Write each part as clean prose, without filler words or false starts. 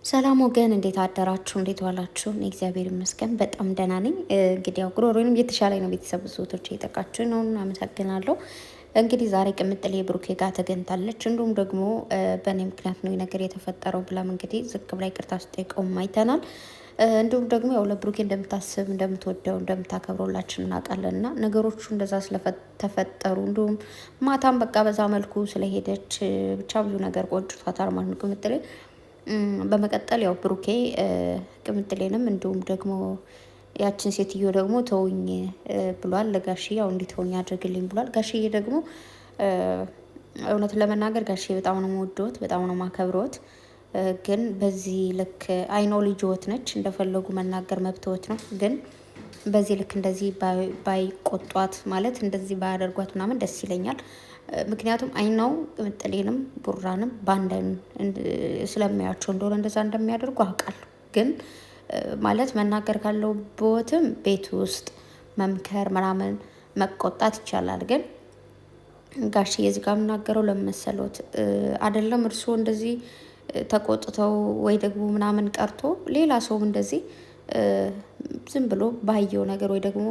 ሰላም ወገን እንዴት አደራችሁ? እንዴት ዋላችሁ? እኔ እግዚአብሔር ይመስገን በጣም ደህና ነኝ። እንግዲህ ያው ጉሮሮዬንም እየተሻለኝ ነው። ቤተሰብ ሶቶች እየጠቃችሁ ነው። አመሰግናለሁ። እንግዲህ ዛሬ ቅምጥሌ ብሩኬ ጋር ተገኝታለች። እንዲሁም ደግሞ በእኔ ምክንያት ነው ነገር የተፈጠረው ብላም እንግዲህ ዝቅ ብላ ይቅርታ ስጠይቀውም አይተናል። እንዲሁም ደግሞ ያው ለብሩኬ እንደምታስብ እንደምትወደው እንደምታከብረውላችን እናውቃለን እና ነገሮቹ እንደዛ ስለተፈጠሩ እንዲሁም ማታም በቃ በዛ መልኩ ስለሄደች ብቻ ብዙ ነገር ቆጭቷታል ማለት ነው ቅምጥሌ። በመቀጠል ያው ብሩኬ ቅምጥሌንም እንዲሁም ደግሞ ያችን ሴትዮ ደግሞ ተውኝ ብሏል ለጋሽዬ። ያው እንዲተውኝ አድርግልኝ ብሏል። ጋሽዬ ደግሞ እውነትን ለመናገር ጋሽዬ በጣም ነው የምወደውት፣ በጣም ነው የማከብረውት። ግን በዚህ ልክ አይነው ልጅዎት ነች፣ እንደፈለጉ መናገር መብትዎት ነው። ግን በዚህ ልክ እንደዚህ ባይቆጧት ማለት እንደዚህ ባያደርጓት ምናምን ደስ ይለኛል። ምክንያቱም አይናው ቅምጥሌንም ቡራንም በአንድ ስለሚያቸው እንደሆነ እንደዛ እንደሚያደርጉ አውቃለሁ። ግን ማለት መናገር ካለብዎትም ቤት ውስጥ መምከር ምናምን መቆጣት ይቻላል። ግን ጋሽዬ እዚህ ጋር የምናገረው ለመሰሎት አይደለም እርስዎ እንደዚህ ተቆጥተው ወይ ደግሞ ምናምን ቀርቶ ሌላ ሰውም እንደዚህ ዝም ብሎ ባየው ነገር ወይ ደግሞ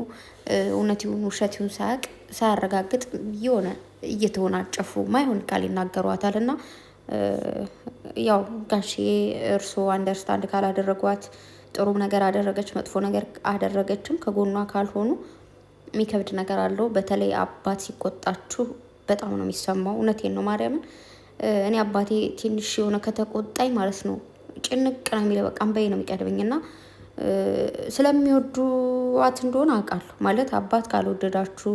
እውነት ይሁን ውሸት ይሁን ሳያረጋግጥ የሆነ እየተወናጨፉ ማይሆን ቃል ይናገሯታል። እና ያው ጋሽዬ እርስዎ አንደርስታንድ ካላደረጓት ጥሩ ነገር አደረገች መጥፎ ነገር አደረገችም ከጎኗ ካልሆኑ የሚከብድ ነገር አለው። በተለይ አባት ሲቆጣችሁ በጣም ነው የሚሰማው። እውነቴን ነው ማርያምን። እኔ አባቴ ትንሽ የሆነ ከተቆጣኝ ማለት ነው ጭንቅ ነው የሚለው፣ በቃ እምባዬ ነው የሚቀድበኝ። እና ስለሚወዱዋት እንደሆነ አውቃለሁ። ማለት አባት ካልወደዳችሁ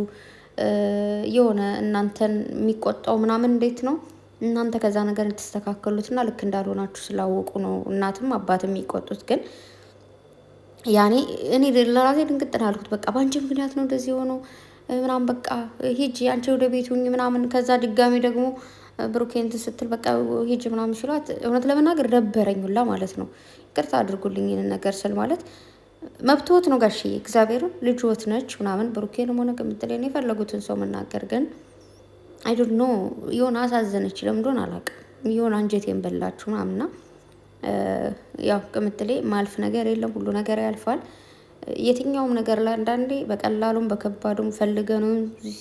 የሆነ እናንተን የሚቆጣው ምናምን እንዴት ነው እናንተ ከዛ ነገር የተስተካከሉትና ልክ እንዳልሆናችሁ ስላወቁ ነው እናትም አባትም የሚቆጡት። ግን ያኔ እኔ ለራሴ ድንግጥ ነው ያልኩት። በቃ በአንቺ ምክንያት ነው እንደዚህ የሆነው ምናምን፣ በቃ ሂጂ አንቺ ወደ ቤት ሁኚ ምናምን። ከዛ ድጋሚ ደግሞ ብሩኬንት ስትል በቃ ሂጂ ምናምን ሲሏት እውነት ለመናገር ደበረኝ ሁላ ማለት ነው። ይቅርታ አድርጉልኝ ይህንን ነገር ስል ማለት መብትዎት ነው ጋሽዬ፣ እግዚአብሔርን ልጅዎት ነች ምናምን። ብሩኬንም ሆነ ቅምጥሌን የፈለጉትን ሰው መናገር ግን አይዶንት ኖ የሆነ አሳዘነች። ለምንድን አላውቅም፣ የሆነ አንጀቴን በላችሁ ምናምንና ያው ቅምጥሌ ማልፍ ነገር የለም፣ ሁሉ ነገር ያልፋል። የትኛውም ነገር ላይ አንዳንዴ በቀላሉም በከባዱም ፈልገነው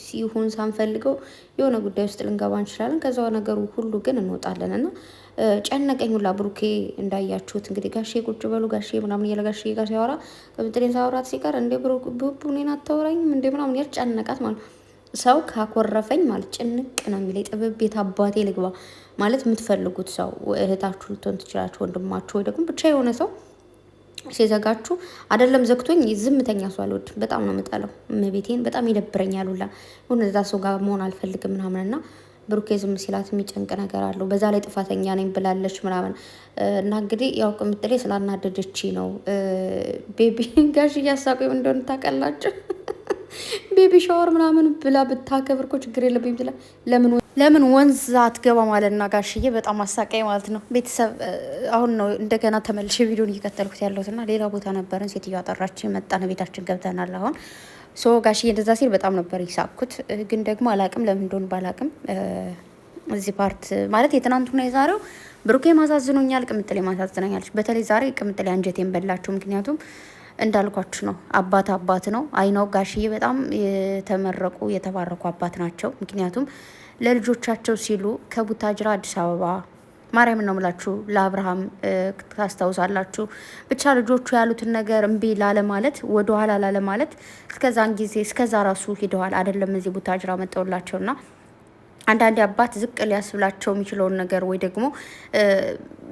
ሲሆን ሳንፈልገው የሆነ ጉዳይ ውስጥ ልንገባ እንችላለን። ከዛ ነገሩ ሁሉ ግን እንወጣለን። እና ጨነቀኝ ሁላ ብሩኬ እንዳያችሁት እንግዲህ ጋሼ ቁጭ በሉ ጋሼ ምናምን እያለ ጋሼ ጋር ሲያወራ ቅምጥሌን ሳወራት ሲቀር እንዴ ብቡ እኔን አታወራኝም እንዴ ምናምን ያል ጨነቃት ማለት ሰው ካኮረፈኝ ማለት ጭንቅ ነው የሚለኝ። ጥብብ ቤት አባቴ ልግባ ማለት የምትፈልጉት ሰው እህታችሁ ልትሆን ትችላችሁ፣ ወንድማችሁ ወይ ደግሞ ብቻ የሆነ ሰው ሲዘጋችሁ አይደለም ዘግቶኝ ዝምተኛ ሰው አልወድም። በጣም ነው የምጠለው። እመቤቴን በጣም ይደብረኛል ሁላ ሁን እዛ ሰው ጋር መሆን አልፈልግም ምናምን። እና ብሩኬ ዝም ሲላት የሚጨንቅ ነገር አለው። በዛ ላይ ጥፋተኛ ነኝ ብላለች ምናምን። እና እንግዲህ ያው ቅምጥሌ ስላናደደች ነው ቤቢ ጋሽ እያሳቁ እንደሆነ ታውቃላችሁ። ቤቢ ሻወር ምናምን ብላ ብታከብር እኮ ችግር የለብኝም ትላ ለምን ወንዝ አትገባ ማለት እና ጋሽዬ በጣም አሳቃይ ማለት ነው። ቤተሰብ አሁን ነው እንደገና ተመልሼ ቪዲዮን እየቀጠልኩት ያለሁት እና ሌላ ቦታ ነበርን። ሴትዮ አጠራችን መጣን፣ ቤታችን ገብተናል። አሁን ጋሽዬ እንደዛ ሲል በጣም ነበር ይሳኩት። ግን ደግሞ አላቅም ለምን እንደሆነ ባላቅም እዚህ ፓርት ማለት የትናንቱና የዛሬው ብሩኬ ማሳዝኖኛል፣ ቅምጥሌ ማሳዝነኛለች። በተለይ ዛሬ ቅምጥሌ አንጀቴን በላችሁ። ምክንያቱም እንዳልኳችሁ ነው አባት ነው። አይነው ጋሽዬ በጣም የተመረቁ የተባረኩ አባት ናቸው። ምክንያቱም ለልጆቻቸው ሲሉ ከቡታጅራ አዲስ አበባ ማርያምን ነው ምላችሁ ለአብርሃም ታስታውሳላችሁ። ብቻ ልጆቹ ያሉትን ነገር እምቢ ላለማለት ወደኋላ ላለማለት እስከዛን ጊዜ እስከዛ ራሱ ሂደዋል። አይደለም እዚህ ቡታጅራ መጠውላቸውና አንዳንዴ አባት ዝቅ ሊያስብላቸው የሚችለውን ነገር ወይ ደግሞ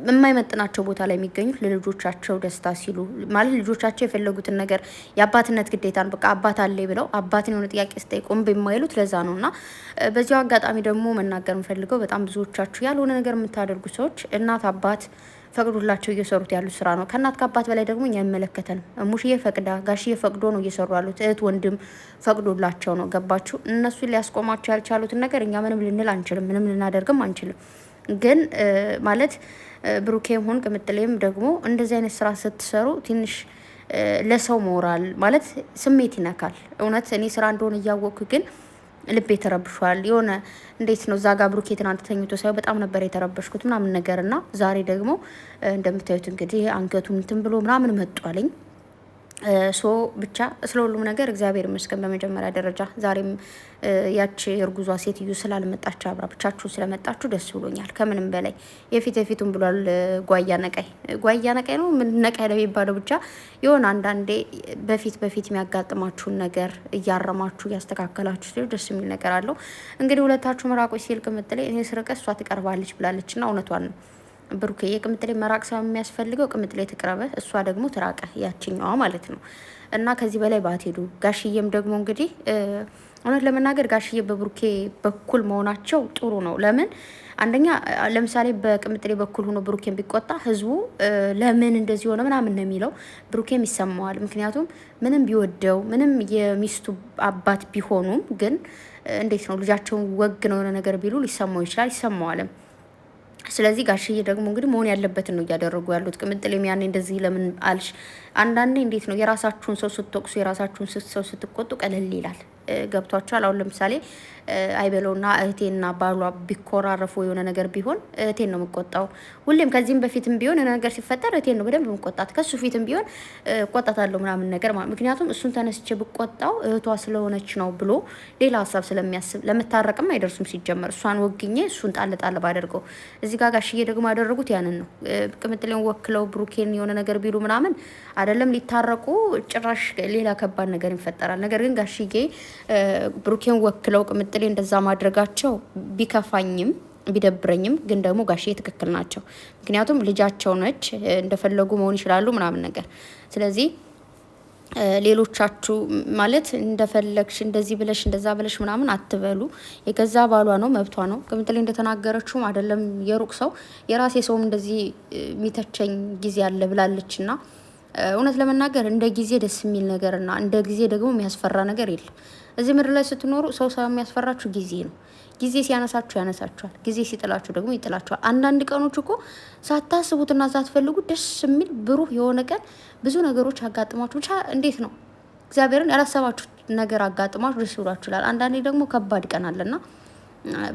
የማይመጥናቸው ቦታ ላይ የሚገኙት ለልጆቻቸው ደስታ ሲሉ ማለት ልጆቻቸው የፈለጉትን ነገር የአባትነት ግዴታን በቃ አባት አለ ብለው አባትን የሆነ ጥያቄ ስጠይቁ እምቢ የማይሉት ለዛ ነው። እና በዚያው አጋጣሚ ደግሞ መናገር የምፈልገው በጣም ብዙዎቻችሁ ያልሆነ ነገር የምታደርጉ ሰዎች እናት አባት ፈቅዶላቸው እየሰሩት ያሉት ስራ ነው። ከእናት ከአባት በላይ ደግሞ እኛ አይመለከተንም። ሙሽዬ ፈቅዳ ጋሽዬ ፈቅዶ ነው እየሰሩ ያሉት። እህት ወንድም ፈቅዶላቸው ነው። ገባችሁ? እነሱ ሊያስቆማቸው ያልቻሉትን ነገር እኛ ምንም ልንል አንችልም፣ ምንም ልናደርግም አንችልም። ግን ማለት ብሩኬም ሆን ቅምጥሌም ደግሞ እንደዚህ አይነት ስራ ስትሰሩ ትንሽ ለሰው ሞራል ማለት ስሜት ይነካል። እውነት እኔ ስራ እንደሆነ እያወቅኩ ግን ልቤ ተረብሿል። የሆነ እንዴት ነው እዛ ጋር ብሩኬ ትናንት ተኝቶ ሳይሆን በጣም ነበር የተረበሽኩት ምናምን ነገር እና ዛሬ ደግሞ እንደምታዩት እንግዲህ አንገቱ እንትን ብሎ ምናምን መጧልኝ። ሶ ብቻ ስለ ሁሉም ነገር እግዚአብሔር ይመስገን። በመጀመሪያ ደረጃ ዛሬም ያቺ እርጉዟ ሴትዮ ስላልመጣች አብራ ብቻችሁ ስለመጣችሁ ደስ ብሎኛል። ከምንም በላይ የፊቱን ብሏል። ጓያ ነቃይ ነው ምን ነቃይ ነው የሚባለው? ብቻ የሆነ አንዳንዴ በፊት የሚያጋጥማችሁን ነገር እያረማችሁ እያስተካከላችሁ ሲሉ ደስ የሚል ነገር አለው። እንግዲህ ሁለታችሁ መራቆች ሲል ቅምጥሌ እኔ ስርቀ እሷ ትቀርባለች ብላለች እና እውነቷን ነው። ብሩኬ የቅምጥሌ መራቅ ሰው የሚያስፈልገው ቅምጥሌ ትቅረበ፣ እሷ ደግሞ ትራቀ፣ ያችኛዋ ማለት ነው። እና ከዚህ በላይ ባትሄዱ። ጋሽዬም ደግሞ እንግዲህ እውነት ለመናገር ጋሽዬ በብሩኬ በኩል መሆናቸው ጥሩ ነው። ለምን አንደኛ ለምሳሌ በቅምጥሌ በኩል ሆኖ ብሩኬን ቢቆጣ ህዝቡ ለምን እንደዚህ ሆነ ምናምን ነው የሚለው፣ ብሩኬም ይሰማዋል። ምክንያቱም ምንም ቢወደው ምንም የሚስቱ አባት ቢሆኑም ግን እንዴት ነው ልጃቸውን ወግ ነው የሆነ ነገር ቢሉ ሊሰማው ይችላል፣ ይሰማዋልም። ስለዚህ ጋሽዬ ደግሞ እንግዲህ መሆን ያለበትን ነው እያደረጉ ያሉት። ቅምጥሌም ያኔ እንደዚህ ለምን አልሽ? አንዳንዴ እንዴት ነው የራሳችሁን ሰው ስትወቅሱ የራሳችሁን ሰው ስትቆጡ ቀለል ይላል። ገብቷቸዋል። አሁን ለምሳሌ አይበለውና እህቴና ባሏ ቢኮራረፉ የሆነ ነገር ቢሆን እህቴን ነው የምቆጣው ሁሌም። ከዚህም በፊትም ቢሆን የሆነ ነገር ሲፈጠር እህቴን ነው በደንብ የምቆጣት። ከሱ ፊትም ቢሆን ቆጣታለሁ ምናምን ነገር ማለት ምክንያቱም እሱን ተነስቼ ብቆጣው እህቷ ስለሆነች ነው ብሎ ሌላ ሀሳብ ስለሚያስብ ለመታረቅም አይደርሱም ሲጀመር። እሷን ወግኜ እሱን ጣል ባደርገው። እዚህ ጋር ጋሽዬ ደግሞ ያደረጉት ያንን ነው። ቅምጥሌን ወክለው ብሩኬን የሆነ ነገር ቢሉ ምናምን አይደለም ሊታረቁ ጭራሽ ሌላ ከባድ ነገር ይፈጠራል። ነገር ግን ጋሽዬ ብሩኬን ወክለው ቅምጥሌ እንደዛ ማድረጋቸው ቢከፋኝም ቢደብረኝም ግን ደግሞ ጋሽዬ ትክክል ናቸው። ምክንያቱም ልጃቸው ነች፣ እንደፈለጉ መሆን ይችላሉ ምናምን ነገር። ስለዚህ ሌሎቻችሁ ማለት እንደፈለግሽ እንደዚህ ብለሽ እንደዛ ብለሽ ምናምን አትበሉ። የገዛ ባሏ ነው፣ መብቷ ነው። ቅምጥሌ እንደተናገረችውም አይደለም የሩቅ ሰው የራሴ ሰውም እንደዚህ የሚተቸኝ ጊዜ አለ ብላለች እና እውነት ለመናገር እንደ ጊዜ ደስ የሚል ነገርና እንደ ጊዜ ደግሞ የሚያስፈራ ነገር የለም። እዚህ ምድር ላይ ስትኖሩ ሰው የሚያስፈራችሁ ጊዜ ነው። ጊዜ ሲያነሳችሁ ያነሳችኋል፣ ጊዜ ሲጥላችሁ ደግሞ ይጥላችኋል። አንዳንድ ቀኖች እኮ ሳታስቡትና ሳትፈልጉ ደስ የሚል ብሩህ የሆነ ቀን ብዙ ነገሮች አጋጥሟችሁ ብቻ እንዴት ነው እግዚአብሔርን ያላሰባችሁ ነገር አጋጥሟችሁ ደስ ብሏችሁ ይላል። አንዳንዴ ደግሞ ከባድ ቀን አለና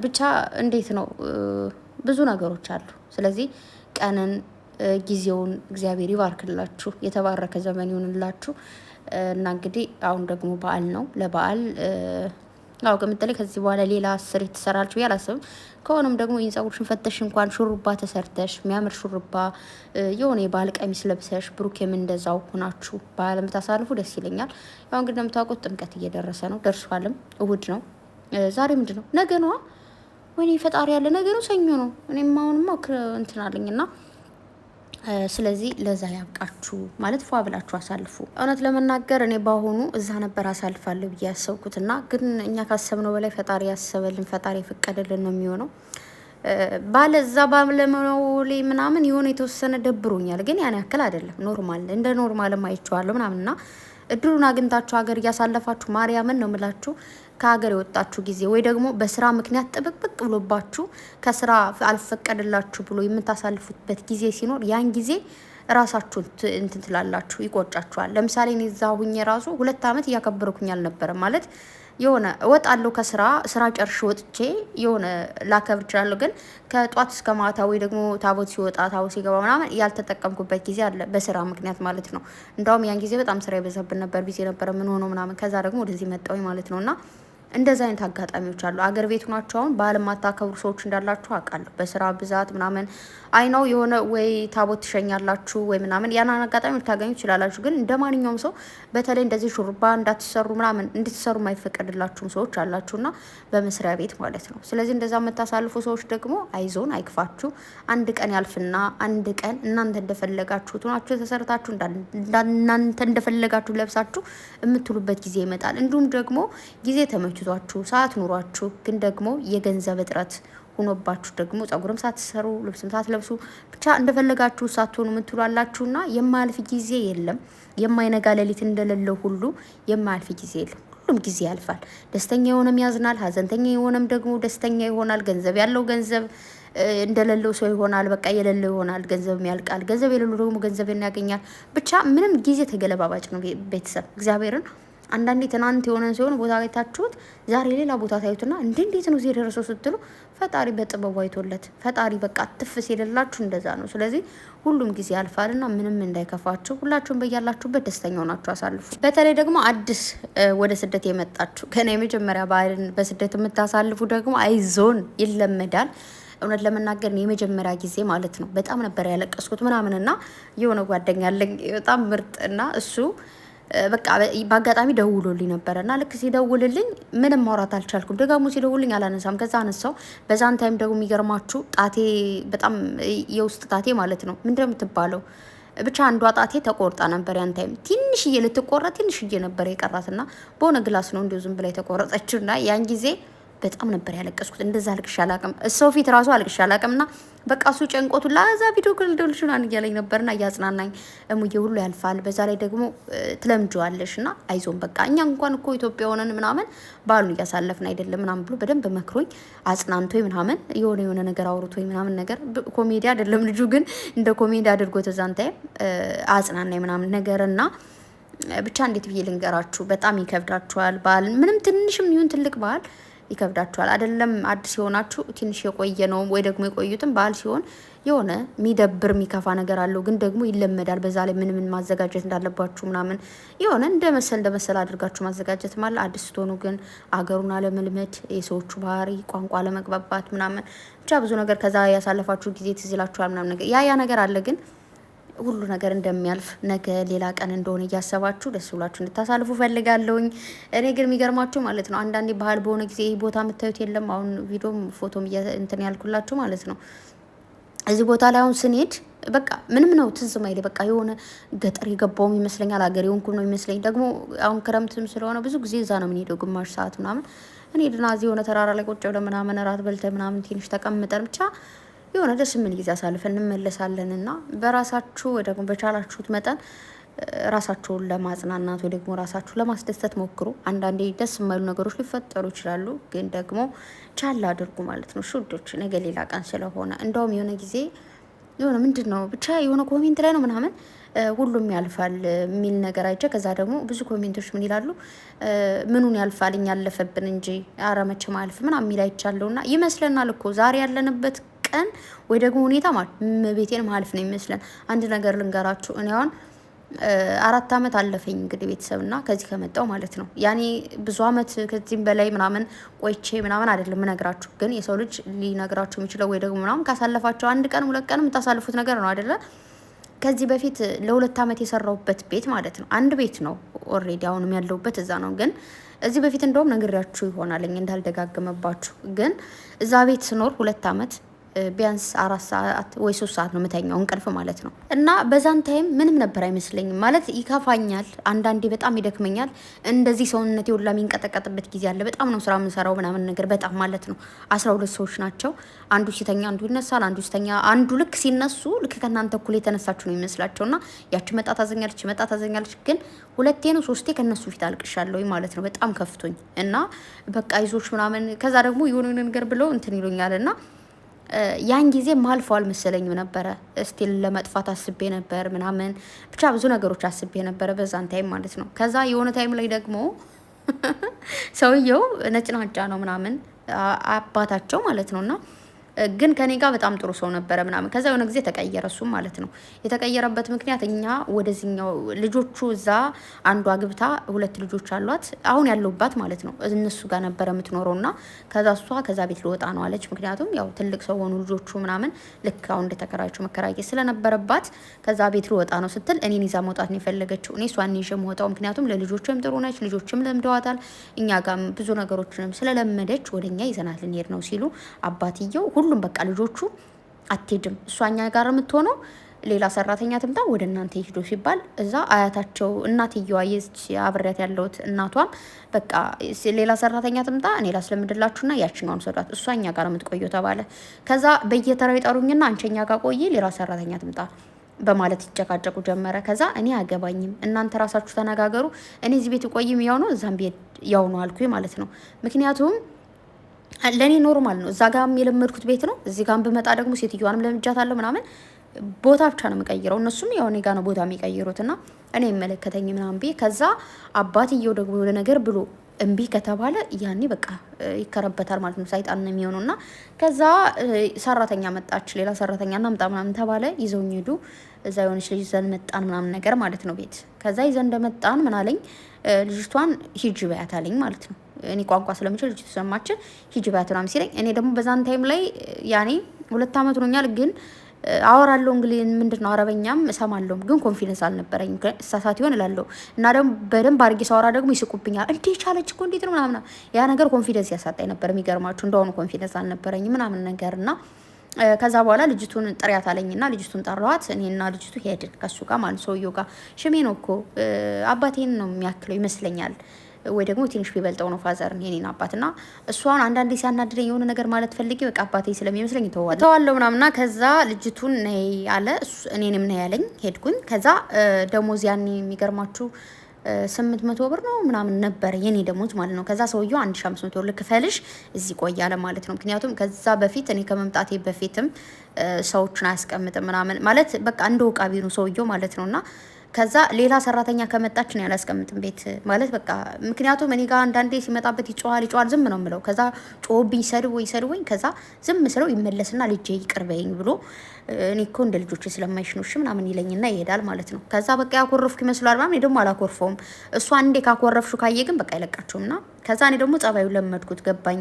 ብቻ እንዴት ነው ብዙ ነገሮች አሉ። ስለዚህ ቀንን ጊዜውን እግዚአብሔር ይባርክላችሁ፣ የተባረከ ዘመን ይሁንላችሁ። እና እንግዲህ አሁን ደግሞ በዓል ነው። ለበዓል አው ቅምጥሌ ከዚህ በኋላ ሌላ 10 ትሰራለች ብዬ አላስብም። ከሆነም ደግሞ ይህን ጸጉርሽን ፈተሽ እንኳን ሹሩባ ተሰርተሽ የሚያምር ሹሩባ የሆነ የባህል ቀሚስ ለብሰሽ ብሩኬም እንደዛው ሆናችሁ በዓል ታሳልፉ ደስ ይለኛል። ያው እንግዲህ እንደምታውቁት ጥምቀት እየደረሰ ነው፣ ደርሷልም። እሁድ ነው ዛሬ። ምንድን ነው ነገ ነዋ። ወይኔ ፈጣሪ ያለ ነገ ነው፣ ሰኞ ነው። እኔም አሁንማ እንትን አለኝና ስለዚህ ለዛ ያብቃችሁ ማለት ፏ ብላችሁ አሳልፉ። እውነት ለመናገር እኔ ባሁኑ እዛ ነበር አሳልፋለሁ ብዬ ያሰብኩትና ግን እኛ ካሰብነው በላይ ፈጣሪ ያሰበልን ፈጣሪ የፈቀደልን ነው የሚሆነው። ባለ እዛ ባለመውሌ ምናምን የሆነ የተወሰነ ደብሮኛል፣ ግን ያን ያክል አይደለም። ኖርማል እንደ ኖርማልም አይቼዋለሁ ምናምንና እድሉን አግኝታችሁ ሀገር እያሳለፋችሁ ማርያምን ነው የምላችሁ። ከሀገር የወጣችሁ ጊዜ ወይ ደግሞ በስራ ምክንያት ጥብቅብቅ ብሎባችሁ ከስራ አልፈቀድላችሁ ብሎ የምታሳልፉበት ጊዜ ሲኖር ያን ጊዜ ራሳችሁን እንትን ትላላችሁ፣ ይቆጫችኋል። ለምሳሌ እኔ እዛ ሁኜ ራሱ 2 ዓመት እያከበርኩኝ አልነበረም ማለት የሆነ እወጣለሁ ስራ ጨርሼ ወጥቼ የሆነ ላከብር እችላለሁ፣ ግን ከጧት እስከ ማታ ወይ ደግሞ ታቦት ሲወጣ ታቦት ሲገባ ምናምን ያልተጠቀምኩበት ጊዜ አለ፣ በስራ ምክንያት ማለት ነው። እንዳውም ያን ጊዜ በጣም ስራ ይበዛብን ነበር፣ ቢዚ ነበር ምን ሆኖ ምናምን። ከዛ ደግሞ ወደዚህ መጣሁኝ ማለት ነው። እና እንደዚህ አይነት አጋጣሚዎች አሉ። አገር ቤት ናቸው። አሁን በዓል ማታከብሩ ሰዎች እንዳላችሁ አውቃለሁ። በስራ ብዛት ምናምን አይነው የሆነ ወይ ታቦት ትሸኛላችሁ ወይ ምናምን ያንን አጋጣሚ ልታገኙ ትችላላችሁ። ግን እንደ ማንኛውም ሰው በተለይ እንደዚህ ሹርባ እንዳትሰሩ ምናምን እንድትሰሩ የማይፈቀድላችሁም ሰዎች አላችሁና በመስሪያ ቤት ማለት ነው። ስለዚህ እንደዛ የምታሳልፉ ሰዎች ደግሞ አይዞን፣ አይክፋችሁ። አንድ ቀን ያልፍና አንድ ቀን እናንተ እንደፈለጋችሁ ሆናችሁ ተሰርታችሁ እናንተ እንደፈለጋችሁ ለብሳችሁ የምትሉበት ጊዜ ይመጣል። እንዲሁም ደግሞ ጊዜ ተመችቷችሁ ሰዓት ኑሯችሁ ግን ደግሞ የገንዘብ እጥረት ሆኖባችሁ ደግሞ ጸጉርም ሳትሰሩ ልብስም ሳትለብሱ ብቻ እንደፈለጋችሁ ሳትሆኑ የምትሏላችሁና የማያልፍ ጊዜ የለም። የማይነጋ ሌሊት እንደሌለው ሁሉ የማያልፍ ጊዜ የለም። ሁሉም ጊዜ ያልፋል። ደስተኛ የሆነም ያዝናል፣ ሀዘንተኛ የሆነም ደግሞ ደስተኛ ይሆናል። ገንዘብ ያለው ገንዘብ እንደሌለው ሰው ይሆናል። በቃ የሌለው ይሆናል፣ ገንዘብም ያልቃል። ገንዘብ የሌለው ደግሞ ገንዘብን ያገኛል። ብቻ ምንም ጊዜ ተገለባባጭ ነው ቤተሰብ እግዚአብሔርን። አንዳንዴ ትናንት የሆነ ሲሆን ቦታ አይታችሁት ዛሬ ሌላ ቦታ ታዩትና እንዴት ነው እዚህ የደረሰው ስትሉ ፈጣሪ በጥበቡ አይቶለት ፈጣሪ በቃ ትፍ ሲልላችሁ እንደዛ ነው። ስለዚህ ሁሉም ጊዜ ያልፋልና ምንም እንዳይከፋችሁ ሁላችሁም በያላችሁበት ደስተኛ ሆናችሁ አሳልፉ። በተለይ ደግሞ አዲስ ወደ ስደት የመጣችሁ ገና የመጀመሪያ ባህልን በስደት የምታሳልፉ ደግሞ አይዞን፣ ይለመዳል። እውነት ለመናገር የመጀመሪያ ጊዜ ማለት ነው በጣም ነበር ያለቀስኩት ምናምንና የሆነ ጓደኛ አለኝ በጣም ምርጥና እሱ በቃ በአጋጣሚ ደውሎልኝ ነበርና ልክ ሲደውልልኝ ምንም ማውራት አልቻልኩም። ደጋሞ ሲደውልልኝ አላነሳም። ከዛ አነሳው። በዛን ታይም ደግሞ የሚገርማችሁ ጣቴ በጣም የውስጥ ጣቴ ማለት ነው ምንድነው የምትባለው ብቻ አንዷ ጣቴ ተቆርጣ ነበር። ያን ታይም ትንሽዬ ልትቆረጥ ትንሽዬ ነበር የቀራትና በሆነ ግላስ ነው እንደው ዝም ብላ የተቆረጠችውና ያን ጊዜ በጣም ነበር ያለቀስኩት። እንደዛ አልቅሽ አላቅም፣ ሰው ፊት ራሱ አልቅሽ አላቅምና በቃ እሱ ጨንቆቱ ላዛ ቪዲዮ ክልደልሽናን እያለኝ ነበርና እያጽናናኝ እሙዬ ሁሉ ያልፋል፣ በዛ ላይ ደግሞ ትለምጂዋለሽና አይዞን በቃ እኛ እንኳን እኮ ኢትዮጵያ ሆነን ምናምን ባሉን እያሳለፍን አይደለም ምናምን ብሎ በደንብ መክሮኝ አጽናንቶኝ ምናምን የሆነ ነገር አውርቶኝ ምናምን ነገር ኮሜዲ አይደለም ልጁ ግን እንደ ኮሜዲ አድርጎ ተዛንታይም አጽናናኝ ምናምን ነገርና ብቻ እንዴት ብዬ ልንገራችሁ በጣም ይከብዳችኋል። ባል ምንም ትንሽም ይሁን ትልቅ ባል ይከብዳችኋል። አይደለም አዲስ የሆናችሁ ትንሽ የቆየ ነው ወይ ደግሞ የቆዩትም ባህል ሲሆን የሆነ የሚደብር የሚከፋ ነገር አለው፣ ግን ደግሞ ይለመዳል። በዛ ላይ ምን ማዘጋጀት እንዳለባችሁ ምናምን የሆነ እንደመሰል አድርጋችሁ ማዘጋጀት ማለት አዲስ ስትሆኑ ግን አገሩን አለመልመድ፣ የሰዎቹ ባህሪ፣ ቋንቋ አለመግባባት ምናምን ብቻ ብዙ ነገር ከዛ ያሳለፋችሁ ጊዜ ትዝ ይላችኋል ምናምን ነገር ያ ነገር አለ ግን ሁሉ ነገር እንደሚያልፍ ነገ ሌላ ቀን እንደሆነ እያሰባችሁ ደስ ብላችሁ እንድታሳልፉ ፈልጋለሁኝ። እኔ ግን የሚገርማችሁ ማለት ነው አንዳንዴ ባህል በሆነ ጊዜ ይህ ቦታ የምታዩት የለም አሁን ቪዲዮም ፎቶም እንትን ያልኩላችሁ ማለት ነው። እዚህ ቦታ ላይ አሁን ስንሄድ በቃ ምንም ነው ትዝ ማይል በቃ የሆነ ገጠር የገባውም ይመስለኛል ሀገር የሆንኩም ነው ይመስለኝ። ደግሞ አሁን ክረምትም ስለሆነ ብዙ ጊዜ እዛ ነው የምንሄደው ግማሽ ሰዓት ምናምን እኔ ድና እዚህ የሆነ ተራራ ላይ ቁጭ ብለን ምናምን እራት በልተን ምናምን ትንሽ ተቀምጠን ብቻ የሆነ ደስ ምን ጊዜ አሳልፈን እንመለሳለንና በራሳችሁ ወይ ደግሞ በቻላችሁት መጠን ራሳችሁን ለማጽናናት ወይ ደግሞ ራሳችሁ ለማስደሰት ሞክሩ። አንዳንዴ ደስ የማይሉ ነገሮች ሊፈጠሩ ይችላሉ፣ ግን ደግሞ ቻል አድርጉ ማለት ነው። ሹዶች ነገ ሌላ ቀን ስለሆነ እንደውም የሆነ ጊዜ የሆነ ምንድን ነው ብቻ የሆነ ኮሜንት ላይ ነው ምናምን ሁሉም ያልፋል የሚል ነገር አይቼ ከዛ ደግሞ ብዙ ኮሜንቶች ምን ይላሉ ምኑን ያልፋል እኛ ያለፈብን እንጂ አረመች ማልፍ ምናምን የሚል አይቻለሁና ይመስለናል እኮ ዛሬ ያለንበት ቀን ወይ ደግሞ ሁኔታ ማለት ቤቴን ማልፍ ነው ይመስለን። አንድ ነገር ልንገራችሁ እኔ አሁን 4 አመት አለፈኝ እንግዲህ ቤተሰብና ከዚህ ከመጣው ማለት ነው። ያኔ ብዙ አመት ከዚህም በላይ ምናምን ቆይቼ ምናምን አይደለም እነግራችሁ፣ ግን የሰው ልጅ ሊነግራችሁ የሚችለው ወይ ደግሞ ምናምን ካሳለፋቸው አንድ ቀን 2 ቀን የምታሳልፉት ነገር ነው አይደለ? ከዚህ በፊት ለ2 አመት የሰራሁበት ቤት ማለት ነው አንድ ቤት ነው ኦልሬዲ አሁንም ያለሁበት እዛ ነው። ግን እዚህ በፊት እንደውም ነግሬያችሁ ይሆናል እንዳልደጋገመባችሁ፣ ግን እዛ ቤት ስኖር 2 አመት ቢያንስ 4 ሰዓት ወይ 3 ሰዓት ነው የምተኛው እንቅልፍ ማለት ነው። እና በዛን ታይም ምንም ነበር አይመስለኝም ማለት ይከፋኛል፣ አንዳንዴ በጣም ይደክመኛል። እንደዚህ ሰውነቴ ሁላ የሚንቀጠቀጥበት ጊዜ አለ። በጣም ነው ስራ የምሰራው ምናምን ነገር በጣም ማለት ነው። 12 ሰዎች ናቸው። አንዱ ሲተኛ አንዱ ይነሳል፣ አንዱ ሲተኛ አንዱ ልክ ሲነሱ ልክ ከእናንተ እኩል የተነሳችሁ ነው የሚመስላቸውና ያቺ መጣ ታዘኛለች፣ ግን 2 ነው 3 ከነሱ ፊት አልቅሻለሁ ማለት ነው። በጣም ከፍቶኝ እና በቃ ይዞች ምናምን ከዛ ደግሞ የሆነ ነገር ብለው እንትን ይሉኛልና ያን ጊዜ ማልፈው አልመሰለኝም ነበረ። ስቲል ለመጥፋት አስቤ ነበር ምናምን ብቻ ብዙ ነገሮች አስቤ ነበረ በዛን ታይም ማለት ነው። ከዛ የሆነ ታይም ላይ ደግሞ ሰውየው ነጭናጫ ነው ምናምን አባታቸው ማለት ነውና ግን ከኔ ጋር በጣም ጥሩ ሰው ነበረ ምናምን። ከዛ የሆነ ጊዜ ተቀየረ እሱም ማለት ነው። የተቀየረበት ምክንያት እኛ ወደዚህኛው ልጆቹ እዛ አንዷ ግብታ 2 ልጆች አሏት አሁን ያለውባት ማለት ነው። እነሱ ጋር ነበረ የምትኖረውና ከዛ እሷ ከዛ ቤት ልወጣ ነው አለች። ምክንያቱም ያው ትልቅ ሰው ሆኑ ልጆቹ ምናምን ልክ አሁን እንደተከራቸው መከራየት ስለነበረባት ከዛ ቤት ልወጣ ነው ስትል እኔን ይዛ መውጣት ነው የፈለገችው። እኔ እሷን ይዤ የምወጣው ምክንያቱም ለልጆችም ጥሩ ነች፣ ልጆችም ለምደዋታል፣ እኛ ጋርም ብዙ ነገሮችንም ስለለመደች ወደኛ ይዘናል ልንሄድ ነው ሲሉ አባትየው ሁሉም በቃ ልጆቹ አትሄድም እሷ እኛ ጋር የምትሆነው ሌላ ሰራተኛ ትምጣ ወደ እናንተ ይሄዱ ሲባል እዛ አያታቸው እናትየዋ የዚህ አብሬያት ያለውት እናቷም በቃ ሌላ ሰራተኛ ትምጣ እኔ ላስለምድላችሁና ያቺኛውን ሰዷት እሷ እኛ ጋር የምትቆየው ተባለ። ከዛ በየተራው ይጠሩኝና አንቺኛ ጋር ቆይ ሌላ ሰራተኛ ትምጣ በማለት ይጨቃጨቁ ጀመረ። ከዛ እኔ አገባኝም እናንተ ራሳችሁ ተነጋገሩ፣ እኔ እዚህ ቤት ቆይም ያው ነው እዛም ቤት ያው ነው አልኩኝ ማለት ነው። ምክንያቱም ለኔ ኖርማል ነው። እዛ ጋርም የለመድኩት ቤት ነው። እዚህ ጋርም ብመጣ ደግሞ ሴትዮዋንም ለምጃታለሁ ምናምን ቦታ ብቻ ነው የምቀይረው። እነሱም ያው እኔ ጋር ነው ቦታ የሚቀይሩትና እኔ የመለከተኝ ምናምን ብዬ ከዛ አባትየው ደግሞ የሆነ ነገር ብሎ እምቢ ከተባለ ያኔ በቃ ይከረበታል ማለት ነው። ሰይጣን ነው የሚሆነውና ከዛ ሰራተኛ መጣች፣ ሌላ ሰራተኛ እናምጣ ምናምን ተባለ። ይዘውኝ ሄዱ። እዛ የሆነች ልጅ ይዘን መጣን ምናምን ነገር ማለት ነው ቤት። ከዛ ይዘን እንደመጣን ምን አለኝ ልጅቷን ሂጂ በያት አለኝ ማለት ነው። እኔ ቋንቋ ስለምችል ልጅቱ ሰማችን ሂጂ በያት ምናምን ሲለኝ እኔ ደግሞ በዛን ታይም ላይ ያኔ 2 አመት ሆኖኛል ግን አወራለሁ እንግሊዝ ምንድነው አረበኛም እሰማለሁ ግን ኮንፊደንስ አልነበረኝም። እሳሳት ይሆን እላለሁ እና ደግሞ በደንብ አድርጌ ሳወራ ደግሞ ይስቁብኛል። እንዴ ቻለች እኮ እንዴት ነው ምናምን ያ ነገር ኮንፊደንስ ያሳጣኝ ነበር። የሚገርማችሁ እንደሆነ ኮንፊደንስ አልነበረኝም ምናምን ነገርና ከዛ በኋላ ልጅቱን ጥሪያት አለኝና ልጅቱን ጠራዋት። እኔና ልጅቱ ሄድን ከሱ ጋር ማለት ሰውየው ጋር። ሽሜ ነው እኮ አባቴን ነው የሚያክለው ይመስለኛል ወይ ደግሞ ትንሽ ቢበልጠው ነው ፋዘርን የኔን አባትና እሱ አሁን አንዳንዴ ሲያናድደኝ የሆነ ነገር ማለት ፈልጌ በቃ አባቴ ስለሚመስለኝ ተዋለው ምናምንና ከዛ ልጅቱን ነይ አለ እኔንም ነይ ያለኝ ሄድኩኝ። ከዛ ደሞዝ ያኔ የሚገርማችሁ 800 ብር ነው ምናምን ነበር የኔ ደሞዝ ማለት ነው። ከዛ ሰውየው 1500 ብር ልክፈልሽ እዚህ ቆያለ ማለት ነው። ምክንያቱም ከዛ በፊት እኔ ከመምጣቴ በፊትም ሰዎችን አያስቀምጥም ምናምን ማለት በቃ እንደ ወቃቢ ነው ሰውየው ማለት ነውና ከዛ ሌላ ሰራተኛ ከመጣች ነው ያላስቀምጥም ቤት ማለት በቃ ምክንያቱም እኔ ጋር አንዳንዴ ሲመጣበት ይጮሃል ዝም ነው የምለው። ከዛ ጮህብኝ ሰድቦኝ ከዛ ዝም ስለው ይመለስና ልጄ ይቅርበኝ ብሎ እኔ እኮ እንደ ልጆች ስለማይሽኖሽ ምናምን ይለኝና ይሄዳል ማለት ነው። ከዛ በቃ ያኮረፍኩ ይመስላል ማለት እኔ ደግሞ አላኮርፈውም። እሷ አንዴ ካኮረፍሹ ካየ ግን በቃ አይለቃቸውምና ከዛ እኔ ደግሞ ጸባዩ ለመድኩት ገባኝ